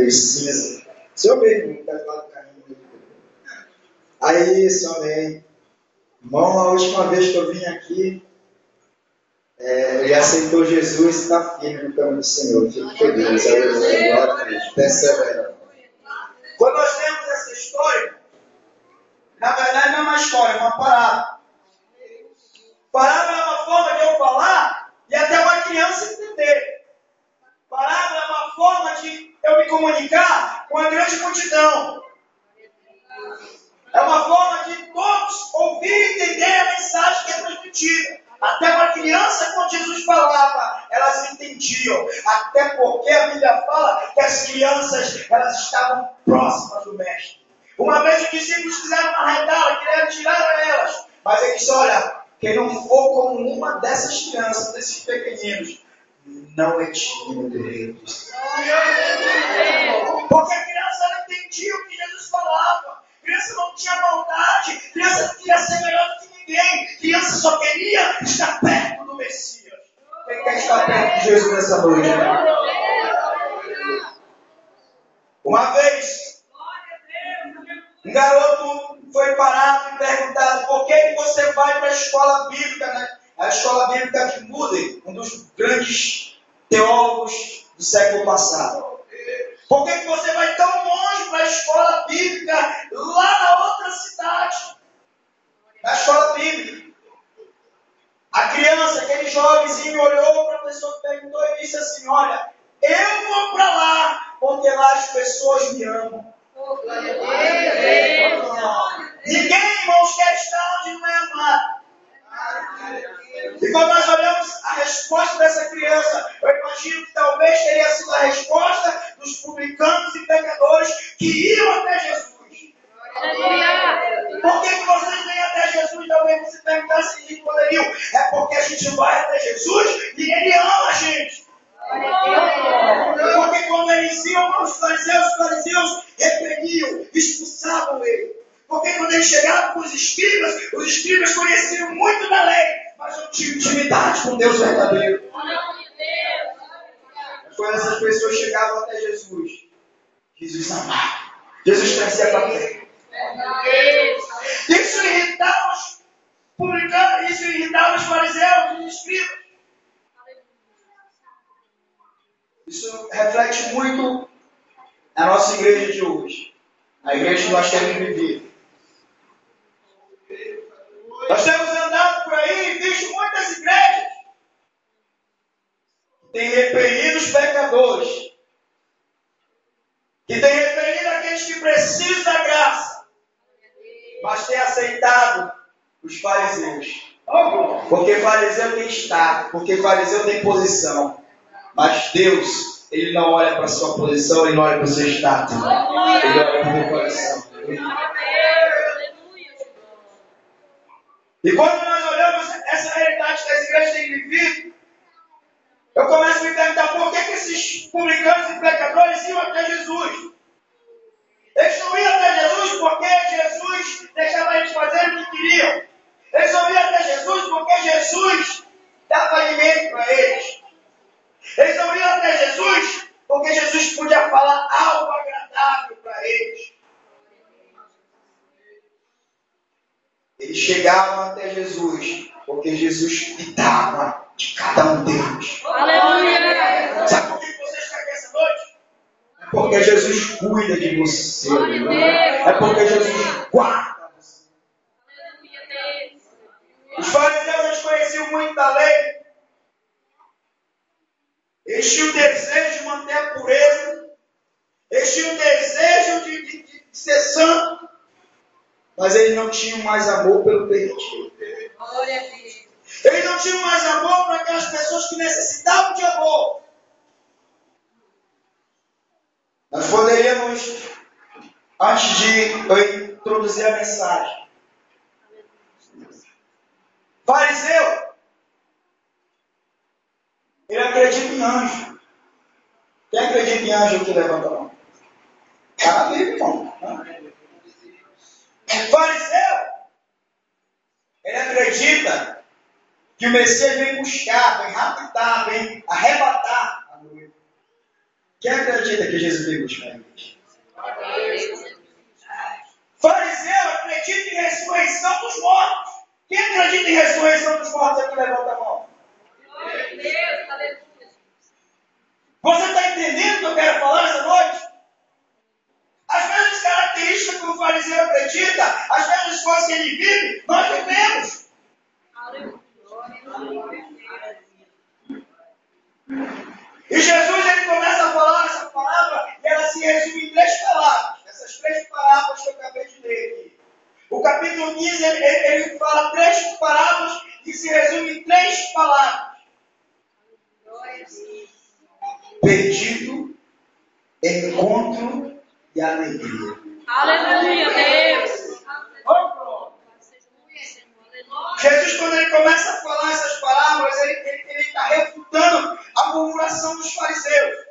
Precisa. Seu mesmo, está lá do caminho. Aí, seu amém. Irmão, a última vez que eu vim aqui, ele aceitou Jesus e está firme no caminho do Senhor. Fique feliz. Glória a Deus. Persevera. Quando nós temos essa história, na verdade não é uma história, é uma parábola. Parábola é uma forma de eu falar e até uma criança entender. Parábola é uma forma de eu me comunicar com a grande multidão. É uma forma de todos ouvir e entender a mensagem que é transmitida. Até uma criança, quando Jesus falava, elas entendiam. Até porque a Bíblia fala que as crianças, elas estavam próximas do Mestre. Uma vez os discípulos quiseram arredá-la, queriam tirar elas. Mas ele disse, olha, quem não for como uma dessas crianças, desses pequeninos, não é digno do reino de Deus. Porque a criança não entendia o que Jesus falava. A criança não tinha maldade. A criança não queria ser melhor do que ninguém. A criança só queria estar perto do Messias. Quem quer estar perto de Jesus nessa noite? Uma vez, um garoto foi parado e perguntado por que você vai para a escola bíblica, né? A escola bíblica de Moody, um dos grandes teólogos do século passado. Por que você vai tão longe para a escola bíblica, lá na outra cidade? Na escola bíblica. A criança, aquele jovenzinho, olhou para a pessoa que perguntou e disse assim, olha, eu vou para lá, porque lá as pessoas me amam. Ninguém, irmãos, quer estar onde não é amado. E quando nós olhamos a resposta dessa criança, eu imagino que talvez teria sido a resposta dos publicanos e pecadores que iam até Jesus. Por que vocês vêm até Jesus? Talvez você perguntasse se poderiam. É porque a gente vai até Jesus e Ele ama a gente. Porque quando eles iam para os fariseus reprimiam, expulsavam ele. Porque quando eles chegavam com os escribas conheciam muito da lei, mas não tinham intimidade com Deus verdadeiro. Mas quando essas pessoas chegavam até Jesus, Jesus amava. Jesus trazia para perto. Isso irritava os publicanos, isso irritava os fariseus, os escribas. Isso reflete muito a nossa igreja de hoje. A igreja que nós temos vivido. Nós temos andado por aí e visto muitas igrejas que têm reprimido os pecadores, que têm reprimido aqueles que precisam da graça, mas têm aceitado os fariseus. Porque fariseu tem status, porque fariseu tem posição. Mas Deus, Ele não olha para a sua posição, Ele não olha para o seu status. Ele olha para o teu coração. E quando nós olhamos essa realidade que as igrejas têm vivido, eu começo a me perguntar por que esses publicanos e pecadores iam até Jesus. Eles não iam até Jesus porque Jesus deixava eles fazer o que queriam. Eles não iam até Jesus porque Jesus dava alimento para eles. Eles não iam até Jesus porque Jesus podia falar algo agradável para eles. Eles chegavam até Jesus porque Jesus cuidava de cada um deles. Aleluia! Sabe por que você está aqui essa noite? É porque Jesus cuida de você. É porque Jesus guarda você. Os fariseus conheciam muito da lei. Eles tinham o desejo de manter a pureza. Eles tinham o desejo de ser santo. Mas eles não tinham mais amor pelo permitido. Eles não tinham mais amor para aquelas pessoas que necessitavam de amor. Nós poderíamos, antes de eu introduzir a mensagem, fariseu, ele acredita em anjo. Quem acredita em anjo aqui, levanta a mão. Está na Bíblia, irmão. Fariseu, ele acredita que o Messias vem buscar, vem raptar, vem arrebatar a noiva. Quem acredita que Jesus veio buscar a igreja? Fariseu acredita em ressurreição dos mortos. Quem acredita em ressurreição dos mortos aqui, levanta a mão. Você está entendendo o que eu quero falar essa noite? As mesmas características que o fariseu acredita, as mesmas coisas que ele vive, nós vivemos. E Jesus, ele começa a falar essa palavra e ela se resume em 3 palavras. Essas 3 palavras que eu acabei de ler aqui. O capítulo 15, ele fala 3 parábolas que se resumem em 3 palavras. Pedido, encontro e alegria. Aleluia, Deus. Jesus, quando ele começa a falar essas palavras, ele está refutando a murmuração dos fariseus.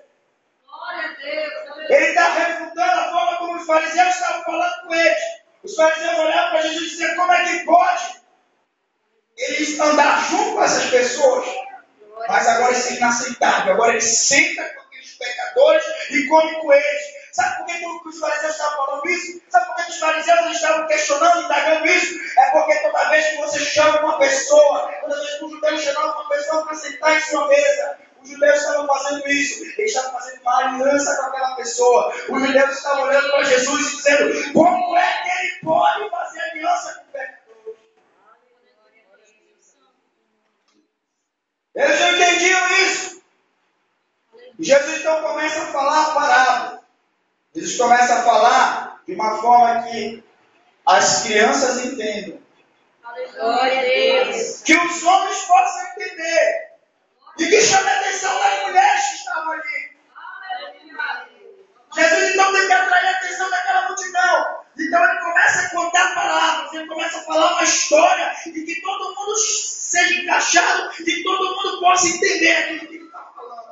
Ele está refutando a forma como os fariseus estavam falando com eles. Os fariseus olhavam para Jesus e diziam: como é que pode eles andar junto com essas pessoas? Mas agora isso é inaceitável. Agora ele senta com aqueles pecadores e come com eles. Sabe por que os fariseus estavam falando isso? Sabe por que os fariseus estavam questionando, indagando isso? É porque toda vez que você chama uma pessoa, toda vez que um judeu chamava uma pessoa para sentar em sua mesa, os judeus estavam fazendo isso. Eles estavam fazendo uma aliança com aquela pessoa. Os judeus estavam olhando para Jesus e dizendo: como é que ele pode fazer aliança com pecadores? Eles não entendiam isso. E Jesus então começa a falar a parábola. Jesus começa a falar de uma forma que as crianças entendam. Glória a Deus. Que os homens possam entender. E que chame a atenção das mulheres que estavam ali. Jesus então tem que atrair a atenção daquela multidão. Então ele começa a contar palavras, ele começa a falar uma história e que todo mundo seja encaixado e todo mundo possa entender aquilo que ele está falando.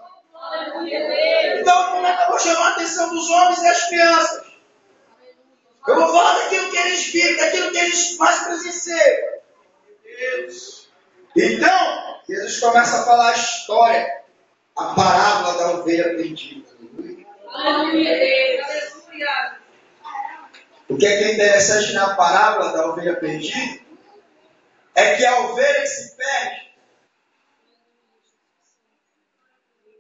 Então como é que eu vou chamar a atenção dos homens e das crianças? Eu vou falar daquilo que eles vivem, daquilo que eles mais presenciam. Então, Jesus começa a falar a história, a parábola da ovelha perdida. Aleluia, Deus. Aleluia. O que é interessante na parábola da ovelha perdida é que a ovelha que se perde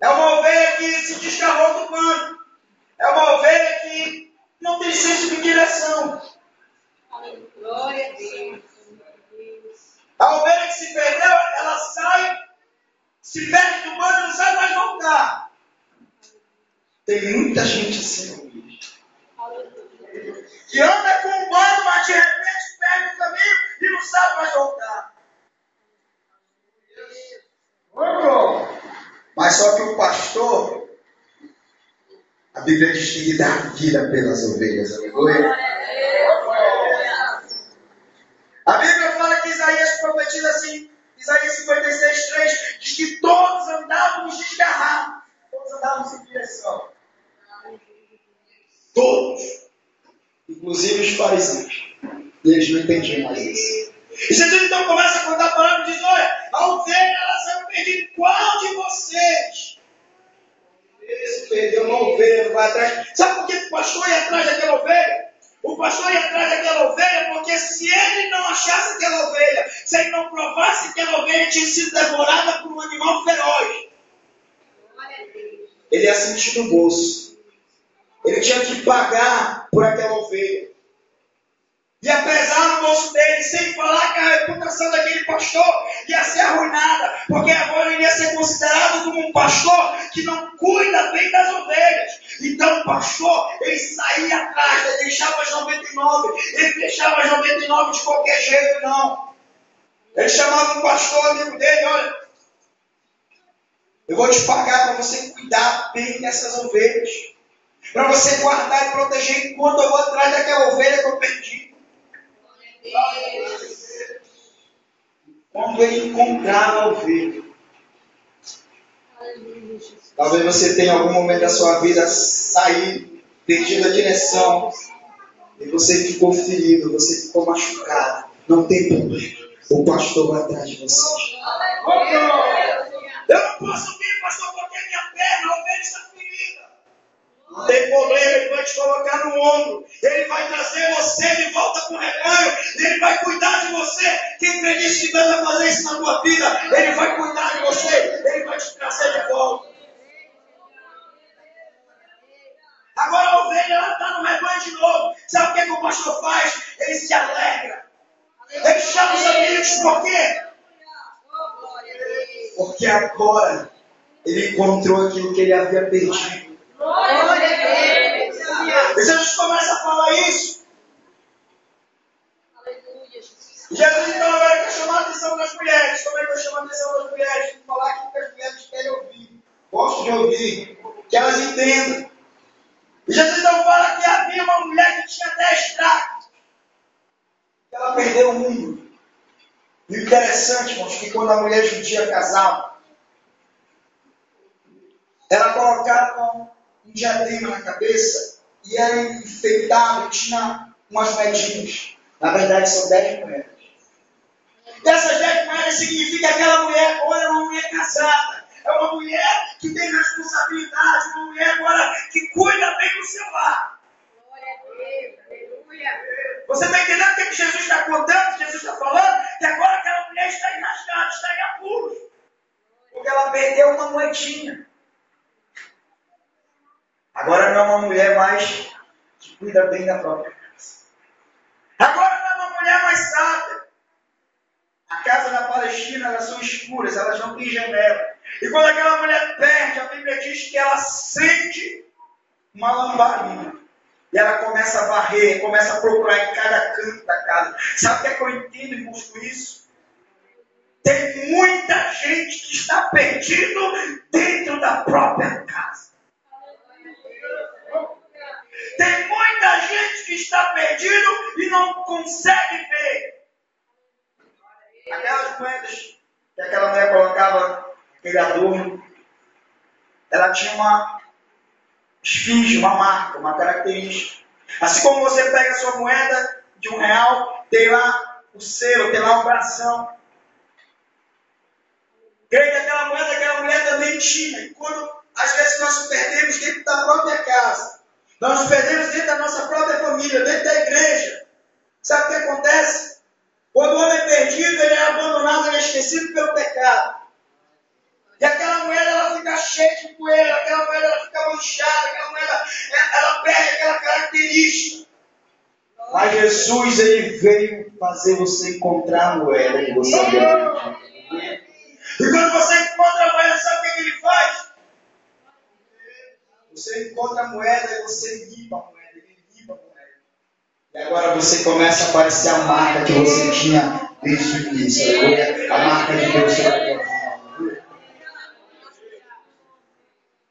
é uma ovelha que se desgarrou do bando. É uma ovelha que não tem senso de direção. Glória a Deus. A ovelha que se perdeu, ela sai, se perde do bando e não sabe mais voltar. Tem muita gente assim. Que anda com o bando, mas de repente perde o caminho e não sabe mais voltar. Mas só que o pastor, a Bíblia diz que dá vida pelas ovelhas. Aleluia. A Bíblia fala que Isaías profetiza assim, Isaías 56:3, diz que todos andávamos desgarrados, todos andávamos sem direção. Todos, inclusive os fariseus. Eles não entendiam mais isso. E Jesus então começa a contar a palavra e diz: olha, a ovelha ela saiu perdida. Qual de vocês? Esse perdeu uma ovelha, não vai atrás. Sabe por que o pastor ia atrás daquela ovelha? O pastor ia atrás daquela ovelha porque se ele não achasse aquela ovelha, se ele não provasse que aquela ovelha tinha sido devorada por um animal feroz, ele ia sentir no bolso. Ele tinha que pagar por aquela ovelha. E apesar do bolso dele, sem falar que a reputação daquele pastor ia ser arruinada, porque agora ele ia ser considerado como um pastor que não cuida bem das ovelhas. Então o pastor, ele saía atrás, ele deixava as 99, ele deixava as 99 de qualquer jeito, não. Ele chamava um pastor amigo dele: olha, eu vou te pagar para você cuidar bem dessas ovelhas, para você guardar e proteger enquanto eu vou atrás daquela ovelha que eu perdi. Quando ele encontrava a ovelha, talvez você tenha algum momento da sua vida saído, perdido a direção, e você ficou ferido, você ficou machucado. Não tem problema, o pastor vai atrás de você. Eu não posso vir, pastor, porque minha perna, a ovelha está ferida. Não tem problema, Ele vai te colocar no ombro. Ele vai trazer você de volta para o rebanho. Ele vai cuidar de você. Quem crê nisso que Deus vai fazer isso na tua vida, Ele vai cuidar de você. Ele vai te trazer de volta. Agora a ovelha ela está no rebanho de novo. Sabe o que o pastor faz? Ele se alegra. Ele chama os amigos. Por quê? Porque agora ele encontrou aquilo que ele havia perdido. E Jesus começa a falar isso. Jesus então agora quer chamar a atenção das mulheres. Como é que eu chamo a atenção das mulheres? Vou falar aquilo que as mulheres querem ouvir. Gosto de ouvir. Que elas entendam. E Jesus então fala que havia uma mulher que tinha 10 dracmas. Ela perdeu o mundo. E o interessante, irmãos, que quando a mulher judia casava, ela colocava um diadema na cabeça e era enfeitado e tinha umas moedinhas. Na verdade, são 10 moedas. E essas 10 moedas significa que aquela mulher agora é uma mulher casada. É uma mulher que tem responsabilidade, uma mulher agora que cuida bem do seu lar. Você está entendendo o que Jesus está contando, o que Jesus está falando? Que agora aquela mulher está enrascada, está em apuros. Porque ela perdeu uma moedinha. Agora não é uma mulher mais que cuida bem da própria casa. Agora não é uma mulher mais sábia. A casa da Palestina, elas são escuras, elas não têm janela. E quando aquela mulher perde, a Bíblia diz que ela sente uma lamparina. E ela começa a varrer, começa a procurar em cada canto da casa. Sabe o que é que eu entendo e busco isso? Tem muita gente que está perdido dentro da própria casa. Tem muita gente que está perdido e não consegue ver. Aquelas moedas que aquela mulher colocava, aquele adorno, ela tinha uma esfinge, uma marca, uma característica. Assim como você pega a sua moeda de R$1, tem lá o selo, tem lá o coração. Creio que aquela moeda, aquela mulher também tinha. E quando às vezes nós nos perdemos dentro da própria casa, nós nos perdemos dentro da nossa própria família, dentro da igreja. Sabe o que acontece? Quando o homem é perdido, ele é abandonado, ele é esquecido pelo pecado. E aquela moeda, ela fica cheia de poeira, aquela moeda, ela fica manchada, aquela moeda, ela perde aquela característica. Mas Jesus, ele veio fazer você encontrar a moeda que você havia perdido. E quando você encontra a moeda, sabe o que ele faz? Você encontra a moeda e você limpa a moeda, ele limpa a moeda. E agora você começa a aparecer a marca que você tinha desde o início. A marca de Deus sobre a tua vida.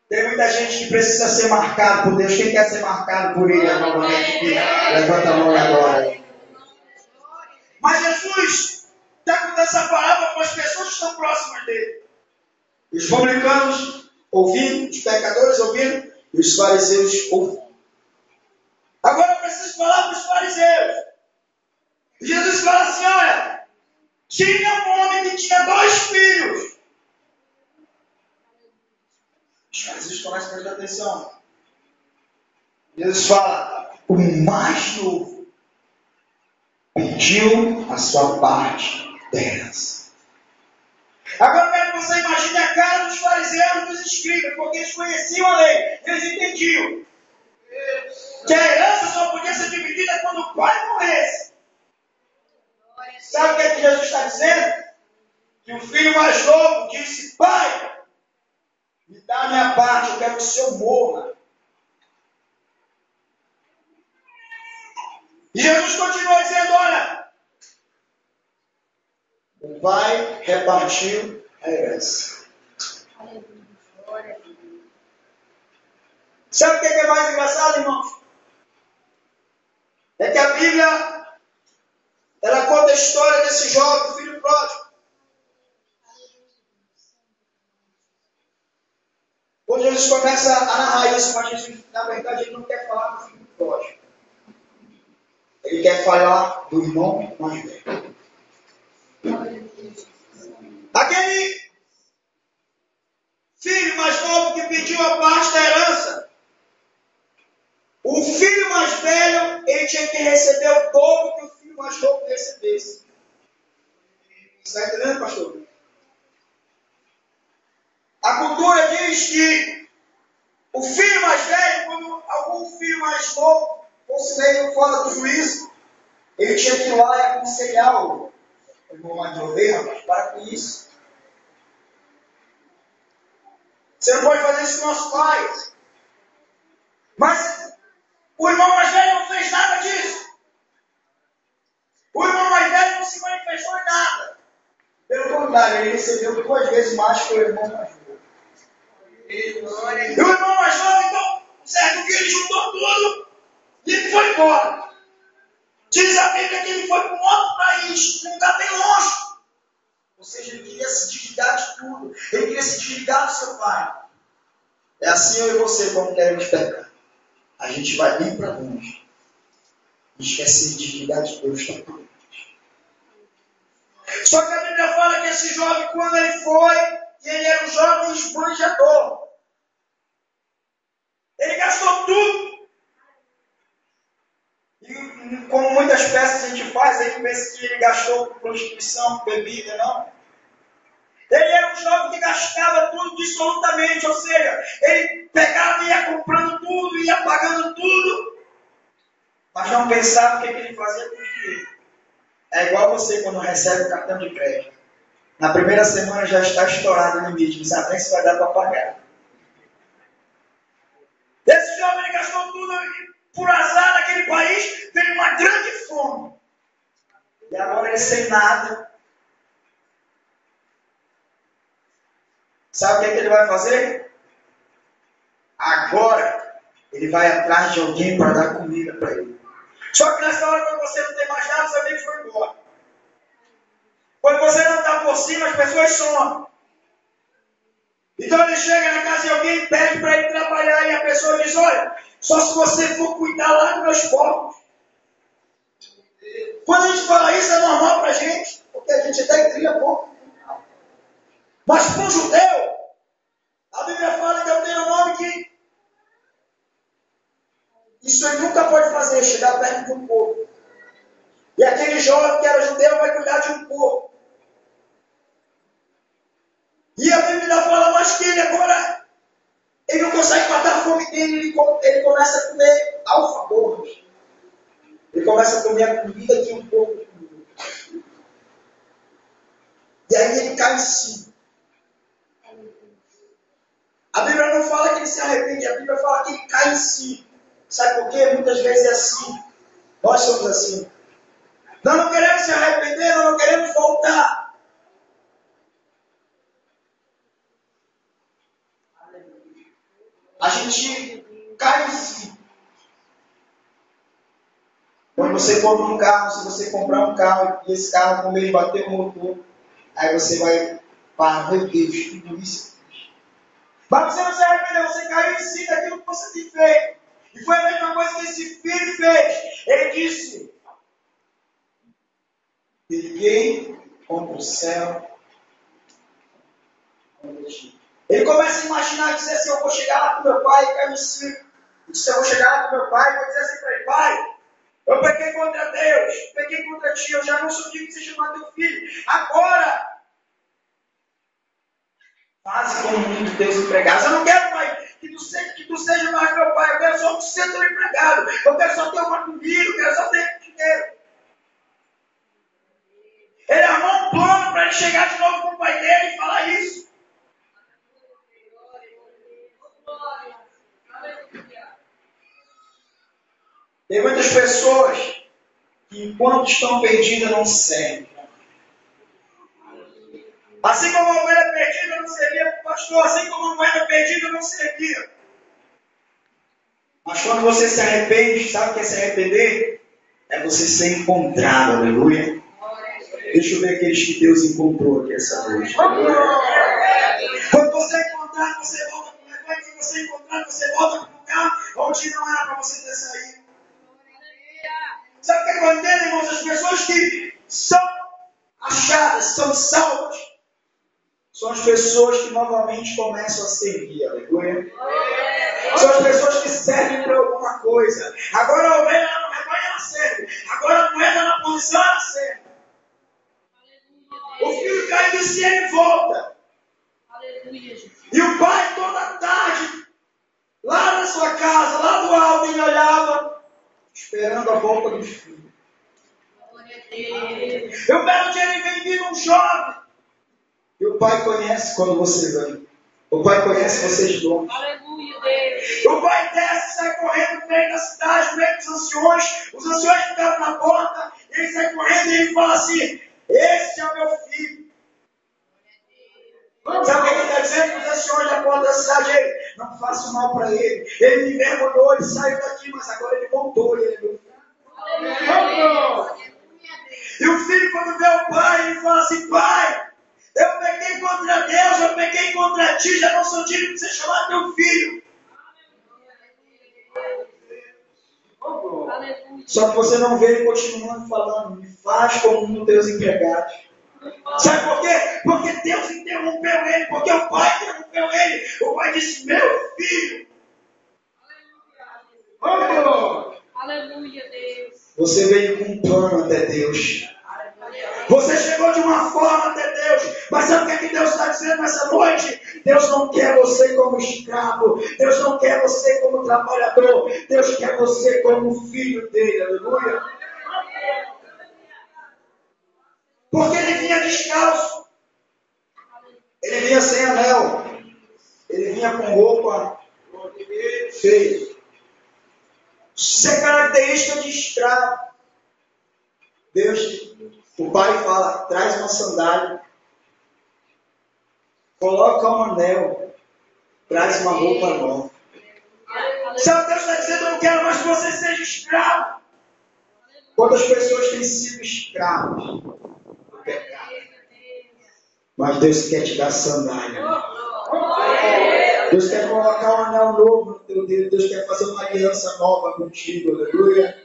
Tem muita gente que precisa ser marcado por Deus. Quem quer ser marcado por Ele novamente? Levanta a mão agora. Mas Jesus está contando essa palavra para as pessoas que estão próximas dele. Os publicanos ouvindo, os pecadores ouvindo, e os fariseus ouvindo. Agora eu preciso falar para os fariseus. Jesus fala assim, olha, tinha um homem que tinha 2 filhos. Os fariseus começam a prestar atenção. Jesus fala, o mais novo pediu a sua parte da herança. Agora eu quero que você imagine a cara dos fariseus e dos escribas, porque eles conheciam a lei, eles entendiam que a herança só podia ser dividida quando o pai morresse. Sabe o que é que Jesus está dizendo? Que o filho mais novo disse, pai, me dá a minha parte, eu quero que o Senhor morra. E Jesus continua dizendo, olha, o pai repartiu a herança. Sabe o que é mais engraçado, irmãos? É que a Bíblia, ela conta a história desse jovem, filho pródigo. Quando Jesus começa a narrar isso, mas Jesus, na verdade, ele não quer falar do filho pródigo. Ele quer falar do irmão mais velho. Aquele filho mais novo que pediu a parte da herança, ele tinha que receber o dobro que o filho mais novo recebesse. Está entendendo, pastor? A cultura diz que o filho mais velho, quando algum filho mais novo fosse meio fora do juízo, ele tinha que ir lá e aconselhar o irmão mais novo. Rapaz, para com isso. Você não pode fazer isso com nossos pais. Mas o irmão mais velho não fez nada disso. O irmão mais velho não se manifestou em nada. Pelo contrário, ele recebeu 2 vezes mais que o irmão mais novo. E o irmão mais novo, então, certo que ele juntou tudo e foi embora. Diz a Bíblia que ele foi para um outro país, um lugar bem longe. Ou seja, ele queria se desligar de tudo. Ele queria se desligar do seu pai. É assim eu e você quando queremos pecar. A gente vai bem para longe. E esquece de desligar de Deus totalmente. Só que a Bíblia fala que esse jovem, quando ele foi, ele era um jovem esbanjador. Ele gastou tudo. E como muitas peças a gente faz, a gente pensa que ele gastou com prostituição, com bebida, não. Ele era um jovem que gastava tudo absolutamente, ou seja, ele pegava e ia comprando tudo, ia pagando tudo, mas não pensava o que ele fazia com o dinheiro. É igual você quando recebe o cartão de crédito. Na primeira semana já está estourado o limite, não sabe nem se vai dar para pagar. Esse jovem ele gastou tudo, por azar naquele país, veio uma grande fome. E agora ele sem nada. Sabe o que ele vai fazer? Agora ele vai atrás de alguém para dar comida para ele. Só que nessa hora, quando você não tem mais nada, seu amigo foi embora. Quando você não está por cima, as pessoas somem. Então ele chega na casa de alguém e pede para ele trabalhar. E a pessoa diz, olha, só se você for cuidar lá dos meus porcos. Quando a gente fala isso, é normal para a gente. Porque a gente até cria porco. Mas para um judeu, a Bíblia fala em Deuteronômio que isso ele nunca pode fazer, chegar perto de um porco. E aquele jovem que era judeu vai cuidar de um porco. E a Bíblia fala mais que ele agora, ele não consegue matar a fome dele, ele começa a comer alfaborros. Ele começa a comer a comida que um porco comeu. E aí ele cai em si. A Bíblia não fala que ele se arrepende, a Bíblia fala que ele cai em si. Sabe por quê? Muitas vezes é assim. Nós somos assim. Nós não queremos se arrepender, nós não queremos voltar. A gente cai em si. Quando você compra um carro, se você comprar um carro e esse carro com medo de bater o motor, aí você vai, meu Deus, tudo isso. Mas você não se arrependeu, você caiu em si daquilo que você tem feito. E foi a mesma coisa que esse filho fez. Ele disse, liguei contra o céu, contra ti. Ele começa a imaginar e dizer assim, eu vou chegar lá com meu pai e cair em si. Ele disse, eu vou chegar lá com meu pai e vou dizer assim para ele, pai, eu pequei contra Deus, pequei contra ti, eu já não sou digno de ser chamado teu filho. Agora, faze como um de Deus empregado. Eu não quero, pai, que tu seja mais meu pai. Eu quero só que tu seja teu empregado. Eu quero só ter uma comida, eu quero só ter dinheiro. Ele armou um plano para ele chegar de novo com o pai dele e falar isso. Tem muitas pessoas que, enquanto estão perdidas, não servem. Assim como a ovelha perdida não servia para o pastor, assim como a moeda perdida não servia. Mas quando você se arrepende, sabe o que é se arrepender? É você ser encontrado, aleluia. Deixa eu ver aqueles que Deus encontrou aqui essa noite. Quando você encontrar, você volta para o negócio. Quando você encontrar, você volta para o lugar onde não era para você ter saído. Sabe o que eu entendo, irmãos? As pessoas que são achadas, são salvas, são as pessoas que novamente começam a servir, aleluia. São as pessoas que servem para alguma coisa. Agora a ovelha no rebanho era servo. Agora não entra na posição, era servo. O filho cai de si e volta. E o pai toda tarde, lá na sua casa, lá do alto, ele olhava, esperando a volta dos filhos. Eu pego onde ele vem vindo um jovem. E o pai conhece quando você vem. O pai conhece vocês dois. O pai desce e sai correndo no meio da cidade, no meio dos anciões. Os anciões ficaram na porta. Ele sai correndo e ele fala assim: esse é o meu filho. Sabe o que ele está dizendo para os anciões da porta da cidade? Ele: não faça mal para ele. Ele me envergonhou, ele saiu daqui, mas agora ele voltou. Ele é meu filho. E o filho, quando vê o pai, ele fala assim: pai, eu pequei contra Deus, eu pequei contra ti, já não sou digno de ser chamado teu filho. Só que você não vê ele continuando falando: me faz como um dos teus empregados. Sabe por quê? Porque Deus interrompeu ele, porque o pai interrompeu ele. O pai disse: meu filho. Aleluia, Deus. Você veio com um plano até Deus. Você chegou de uma forma até Deus. Mas sabe o que é que Deus está dizendo nessa noite? Deus não quer você como escravo. Deus não quer você como trabalhador. Deus quer você como filho dele. Aleluia. Porque ele vinha descalço. Ele vinha sem anel. Ele vinha com roupa feia. Isso é característica de escravo. Deus, o pai fala: traz uma sandália, coloca um anel, traz uma roupa nova. Sabe o que Deus está dizendo? Eu não quero mais que você seja escravo. Quantas pessoas têm sido escravos do pecado? Mas Deus quer te dar sandália. Deus quer colocar um anel novo no teu dedo. Deus quer fazer uma aliança nova contigo. Aleluia.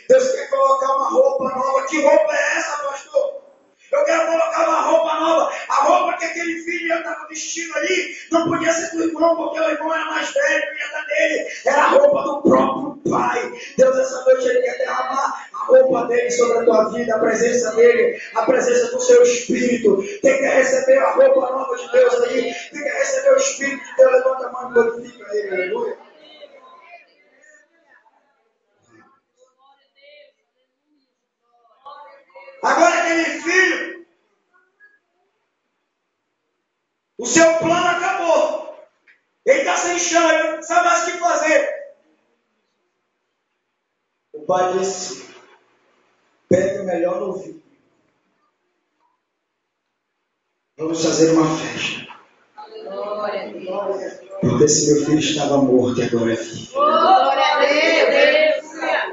Deus quer colocar uma roupa nova. Que roupa é essa, pastor? Eu quero colocar uma roupa nova. A roupa que aquele filho estava vestindo ali não podia ser do irmão, porque o irmão era mais velho, ia dar dele. Era a roupa do próprio pai. Deus, essa noite, ele quer derramar a roupa dele sobre a tua vida, a presença dele, a presença do seu espírito. Quem quer receber a roupa nova de Deus aí? Quem quer receber o espírito de Deus? Levanta a mão e glorifica ele. Aleluia. Agora aquele filho, o seu plano acabou. Ele está sem chão, ele não sabe mais o que fazer. O pai disse: pega o melhor novilho. Vamos fazer uma festa. Porque esse meu filho estava morto e agora é vivo.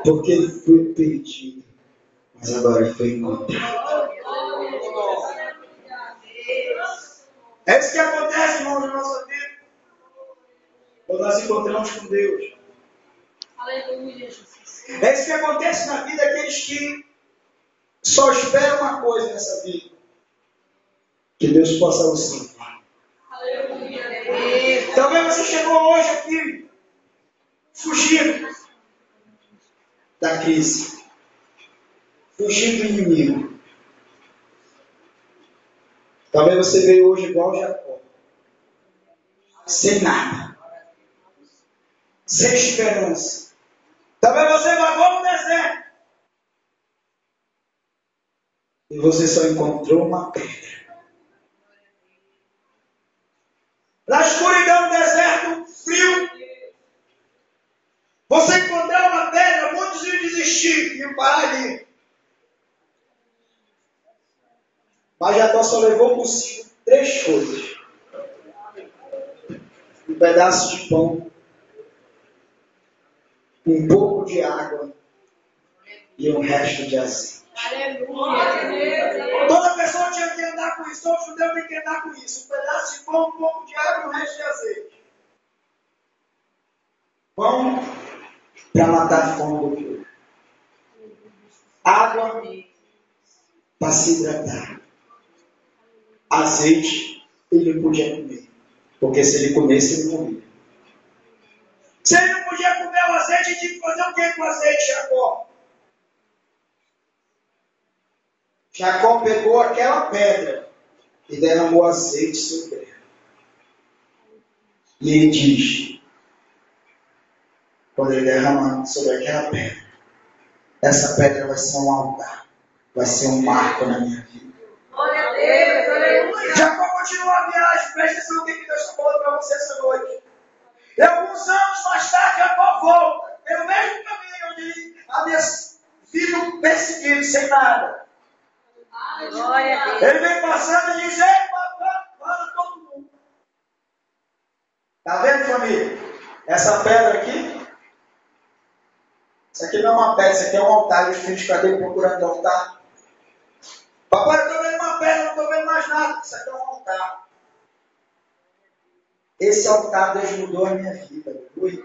Porque ele foi perdido, mas agora foi encontrado. É isso que acontece, irmãos, na nossa vida. Quando nós encontramos com Deus. Aleluia, Jesus. É isso que acontece na vida daqueles que só esperam uma coisa nessa vida: que Deus possa os salvar. Aleluia. Talvez você chegou hoje aqui fugindo da crise, fugindo do inimigo. Talvez você veio hoje igual Jacó, sem nada, sem esperança. Talvez você vagou no deserto e você só encontrou uma pedra. Na escuridão do deserto, frio, você encontrou uma pedra, muitos iam desistir, iam parar ali. Mas Jacó só levou consigo 3 coisas: um pedaço de pão, um pouco de água e um resto de azeite. Toda pessoa tinha que andar com isso, todo judeu tem que andar com isso: um pedaço de pão, um pouco de água e um resto de azeite. Pão para matar a fome do povo, água para se hidratar, azeite ele não podia comer, porque se ele comesse ele morria. Se ele não podia comer o azeite, ele tinha que fazer o que com o azeite, Jacó? Jacó pegou aquela pedra e derramou azeite sobre ela. E ele diz, quando ele derrama sobre aquela pedra, essa pedra vai ser um altar, vai ser um marco na minha vida. Glória a Deus, aleluia. Jacó continua a viagem, presta atenção no que Deus está falando para você essa noite. E alguns anos mais tarde, Jacó volta, pelo mesmo caminho onde ele havia sido perseguido, sem nada. Glória a Deus. Ele vem passando e diz, ei, para todo mundo. Está vendo, família? Essa pedra aqui, isso aqui não é uma pedra, isso aqui é um altar. E os filhos, cadê procurando o altar? Papai, eu estou vendo uma pedra, não estou vendo mais nada. Isso aqui é um altar. Esse altar Deus mudou a minha vida. Aleluia.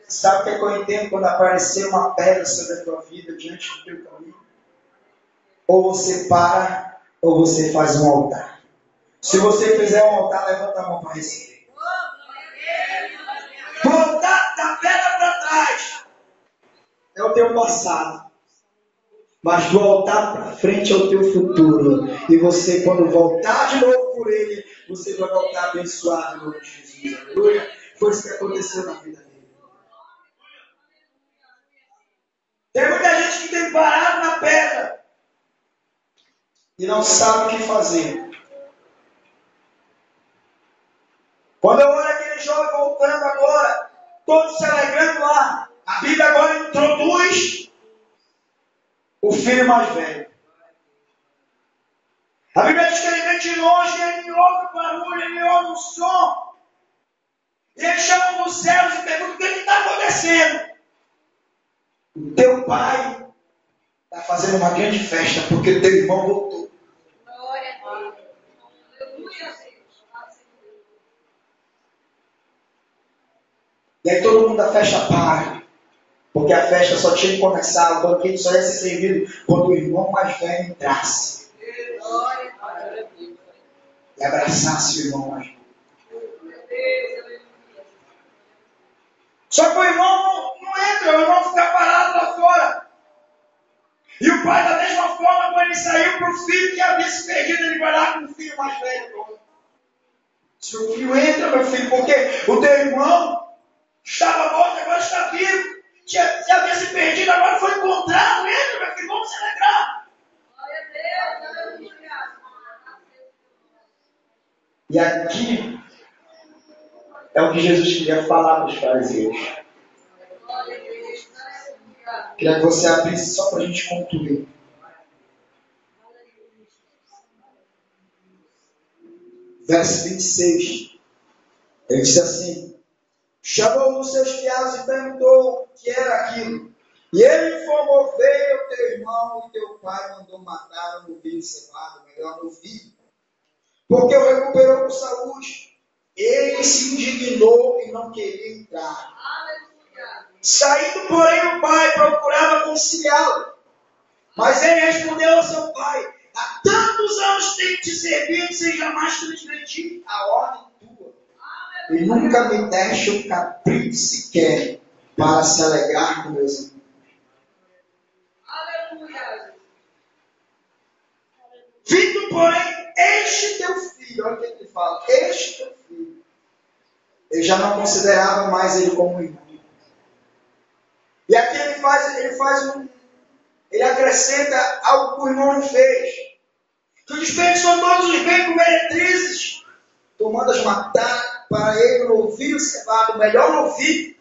Sabe o que é que eu entendo quando aparecer uma pedra sobre a tua vida diante do teu caminho? Ou você para, ou você faz um altar. Se você fizer um altar, levanta a mão para receber. Voltar da pedra para trás é o teu passado. Mas do altar para frente é o teu futuro. E você, quando voltar de novo por ele, você vai voltar abençoado em nome de Jesus. Aleluia. Foi isso que aconteceu na vida dele. Tem muita gente que tem parado na pedra e não sabe o que fazer. Quando eu olho aquele jovem voltando agora, todos se alegrando lá, a Bíblia agora introduz o filho mais velho. A Bíblia diz que ele vem de longe, ele ouve o barulho, ele ouve o som. E ele chama dos céus e pergunta: o que está acontecendo? O teu pai está fazendo uma grande festa porque o teu irmão voltou. Glória a Deus. Aleluia. E aí todo mundo da festa para. Porque a festa só tinha que começar, o banquete só ia ser servido quando o irmão mais velho entrasse. E abraçasse o irmão mais velho. Só que o irmão não entra, o irmão fica parado lá fora. E o pai, da mesma forma, quando ele saiu para o filho que havia se perdido, ele vai lá com o filho mais velho. Se o filho entra, meu filho, porque o teu irmão estava morto, agora está vivo. Já havia se perdido, agora foi encontrado. Entra, meu filho, vamos se alegrar. Glória a Deus. E aqui é o que Jesus queria falar para os fariseus. Queria que você abrisse só para a gente concluir. Verso 26. Ele disse assim: chamou um dos seus criados e perguntou o que era aquilo. E ele informou: veio teu irmão e teu pai mandou matar um novilho cevado, melhor novilho, porque o recuperou com saúde. Ele se indignou e não queria entrar. Saindo, porém, o pai procurava conciliá-lo. Mas ele respondeu ao seu pai: há tantos anos tenho te servido sem jamais transgredir a ordem tua. E nunca me deste um cabrito sequer para se alegrar com meus irmãos. Aleluia. Vindo, porém, este teu filho, olha o que ele fala, este teu filho. Ele já não considerava mais ele como irmão. E aqui ele acrescenta algo que o irmão não fez. Tu desperdiçou todos os bens com meretrizes. Tu mandas matar para ele um novilho cevado, o melhor novilho.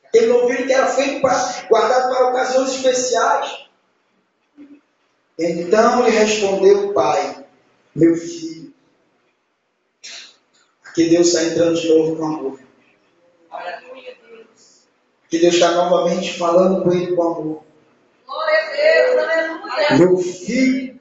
Aquele novilho que era feito guardado para ocasiões especiais. Então lhe respondeu o pai: meu filho. Aqui Deus está entrando de novo com amor. Que Deus está novamente falando com ele com amor. Glória a Deus, aleluia. Meu filho,